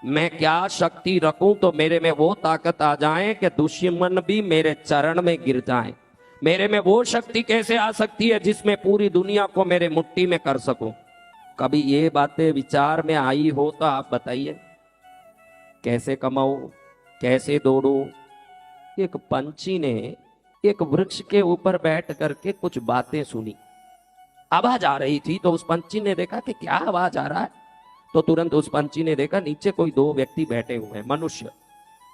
मैं क्या शक्ति रखूं तो मेरे में वो ताकत आ जाए कि दुश्मन भी मेरे चरण में गिर जाए। मेरे में वो शक्ति कैसे आ सकती है जिसमें पूरी दुनिया को मेरे मुट्ठी में कर सकूं। कभी ये बातें विचार में आई हो तो आप बताइए, कैसे कमाऊं, कैसे दौड़ूं। एक पंछी ने एक वृक्ष के ऊपर बैठ करके कुछ बातें सुनी। आवाज आ रही थी तो उस पंछी ने देखा कि क्या आवाज आ रहा है। तो तुरंत उस पंछी ने देखा नीचे कोई दो व्यक्ति बैठे हुए हैं, मनुष्य।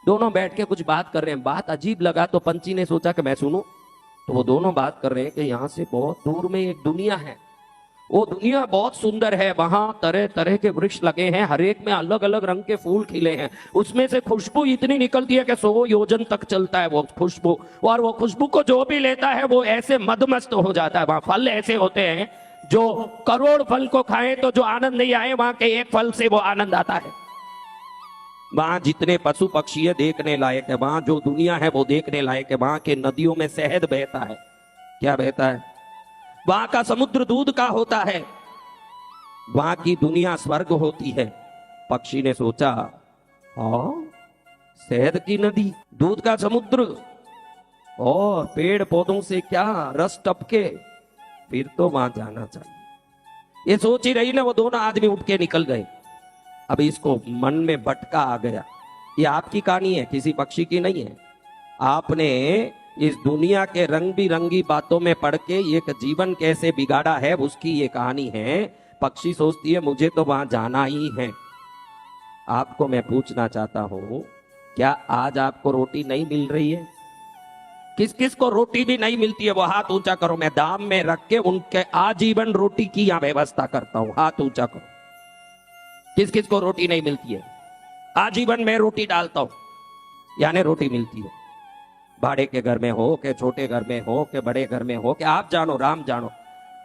दोनों बैठ के कुछ बात कर रहे हैं। बात अजीब लगा तो पंछी ने सोचा कि मैं सुनूं। तो वो दोनों बात कर रहे हैं कि यहाँ से बहुत दूर में एक दुनिया है, वो दुनिया बहुत सुंदर है, वहां तरह तरह के वृक्ष लगे हैं, हर एक में अलग अलग रंग के फूल खिले हैं, उसमें से खुशबू इतनी निकलती है कि 100 योजन तक चलता है वो खुशबू, और वो खुशबू को जो भी लेता है वो ऐसे मदमस्त हो जाता है। वहां फल ऐसे होते हैं जो करोड़ फल को खाएं तो जो आनंद नहीं आए, वहां के एक फल से वो आनंद आता है। वहां जितने पशु पक्षी है देखने लायक है, वहां जो दुनिया है वो देखने लायक है। वहां के नदियों में शहद बहता है। क्या बहता है? वहां का समुद्र दूध का होता है। वहां की दुनिया स्वर्ग होती है। पक्षी ने सोचा, हाँ, शहद की नदी, दूध का समुद्र और पेड़ पौधों से क्या रस टपके, फिर तो वहां जाना चाहिए। ये सोच ही रही ना, वो दोनों आदमी उठ के निकल गए। अब इसको मन में भटका आ गया। ये आपकी कहानी है, किसी पक्षी की नहीं है। आपने इस दुनिया के रंग बिरंगी बातों में पढ़ के एक जीवन कैसे बिगाड़ा है, उसकी ये कहानी है। पक्षी सोचती है मुझे तो वहां जाना ही है। आपको मैं पूछना चाहता हूं, क्या आज आपको रोटी नहीं मिल रही है? किस किस को रोटी भी नहीं मिलती है वो हाथ ऊंचा करो। मैं दाम में रख के उनके आजीवन रोटी की यहां व्यवस्था करता हूं। हाथ ऊंचा करो। किस किस को रोटी नहीं मिलती है? आजीवन में रोटी डालता हूं, यानी रोटी मिलती है। भाड़े के घर में हो के छोटे घर में हो के बड़े घर में हो के आप जानो राम जानो,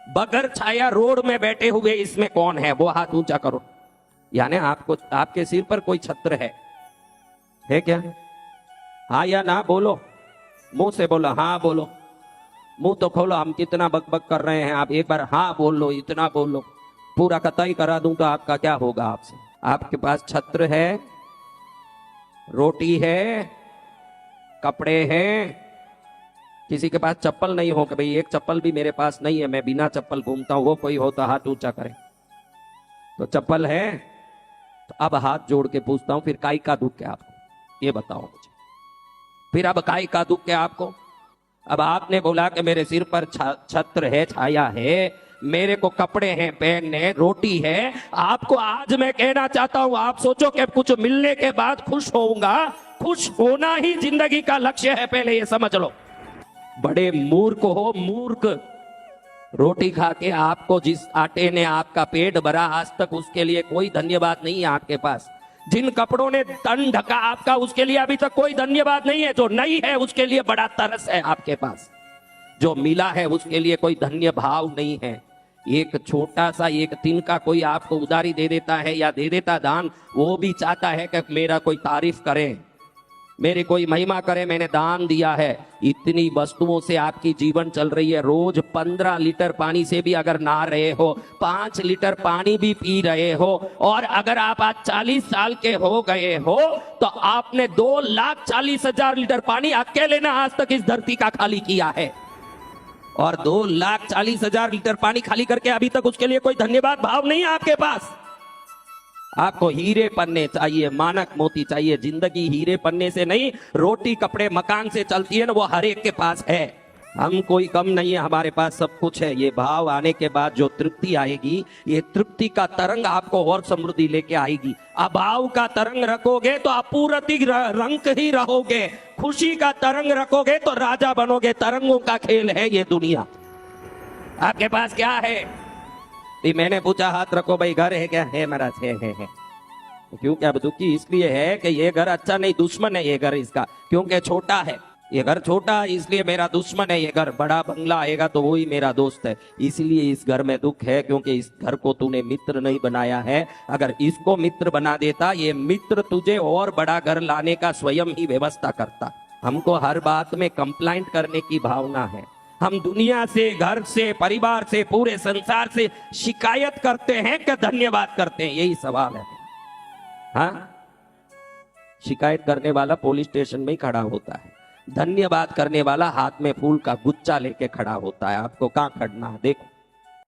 बगैर छाया रोड में बैठे हुए इसमें कौन है? वो हाथ ऊंचा करो। यानी आपको, आपके सिर पर कोई छत्र है क्या? हाँ या ना बोलो, मुंह से बोलो। हाँ बोलो, मुंह तो खोलो। हम कितना बकबक कर रहे हैं, आप एक बार हाँ बोल लो, इतना बोल लो। पूरा कतई करा दूं तो आपका क्या होगा आपसे? आपके पास छत्र है, रोटी है, कपड़े हैं। किसी के पास चप्पल नहीं हो कि भाई एक चप्पल भी मेरे पास नहीं है, मैं बिना चप्पल घूमता हूं, वो कोई हो तो हाथ ऊंचा करे। तो चप्पल है तो अब हाथ जोड़ के पूछता हूं, फिर काई का दुख है आपको, ये बताओ मुझे। फिर अब काई का दुख है आपको? अब आपने बोला कि मेरे सिर पर छत्र है, छाया है, मेरे को कपड़े हैं पहनने, रोटी है। आपको आज मैं कहना चाहता हूं, आप सोचो कि कुछ मिलने के बाद खुश होऊंगा। खुश होना ही जिंदगी का लक्ष्य है, पहले ये समझ लो। बड़े मूर्ख हो, मूर्ख। रोटी खा के आपको जिस आटे ने आपका पेट भरा आज तक, उसके लिए कोई धन्यवाद नहीं है आपके पास। जिन कपड़ों ने तन ढका आपका, उसके लिए अभी तक कोई धन्यवाद नहीं है। जो नहीं है उसके लिए बड़ा तरस है आपके पास। जो मिला है उसके लिए कोई धन्य भाव नहीं है। एक छोटा सा एक तिनका कोई आपको उधारी दे देता है या दे देता दान, वो भी चाहता है कि मेरा कोई तारीफ करे, मेरी कोई महिमा करे, मैंने दान दिया है। इतनी वस्तुओं से आपकी जीवन चल रही है। रोज 15 लीटर पानी से भी अगर नहा रहे हो, 5 लीटर पानी भी पी रहे हो, और अगर आप आज 40 साल के हो गए हो तो आपने 2,40,000 लीटर पानी अकेले ना आज तक इस धरती का खाली किया है। और 2,40,000 लीटर पानी खाली करके अभी तक उसके लिए कोई धन्यवाद भाव नहीं है आपके पास। आपको हीरे पन्ने चाहिए, मानक मोती चाहिए। जिंदगी हीरे पन्ने से नहीं, रोटी कपड़े मकान से चलती है ना, वो हर एक के पास है। हम कोई कम नहीं है, हमारे पास सब कुछ है। ये भाव आने के बाद जो तृप्ति आएगी, ये तृप्ति का तरंग आपको और समृद्धि लेके आएगी। अभाव का तरंग रखोगे तो अपूर्ति रंग ही रहोगे। खुशी का तरंग रखोगे तो राजा बनोगे। तरंगों का खेल है ये दुनिया। आपके पास क्या है? मैंने पूछा हाथ रखो भाई, घर है क्या? है महाराज, है। क्यों, क्या दुखी इसलिए है कि ये घर अच्छा नहीं, दुश्मन है ये घर इसका, क्योंकि छोटा है। ये घर छोटा इसलिए मेरा दुश्मन है। ये घर बड़ा बंगला आएगा तो वही मेरा दोस्त है। इसलिए इस घर में दुख है, क्योंकि इस घर को तूने मित्र नहीं बनाया है। अगर इसको मित्र बना देता, ये मित्र तुझे और बड़ा घर लाने का स्वयं ही व्यवस्था करता। हमको हर बात में कंप्लेंट करने की भावना है। हम दुनिया से, घर से, परिवार से, पूरे संसार से शिकायत करते हैं कि धन्यवाद करते हैं? यही सवाल है। हाँ, शिकायत करने वाला पुलिस स्टेशन में ही खड़ा होता है, धन्यवाद करने वाला हाथ में फूल का गुच्छा लेके खड़ा होता है। आपको कहाँ खड़ना है? देखो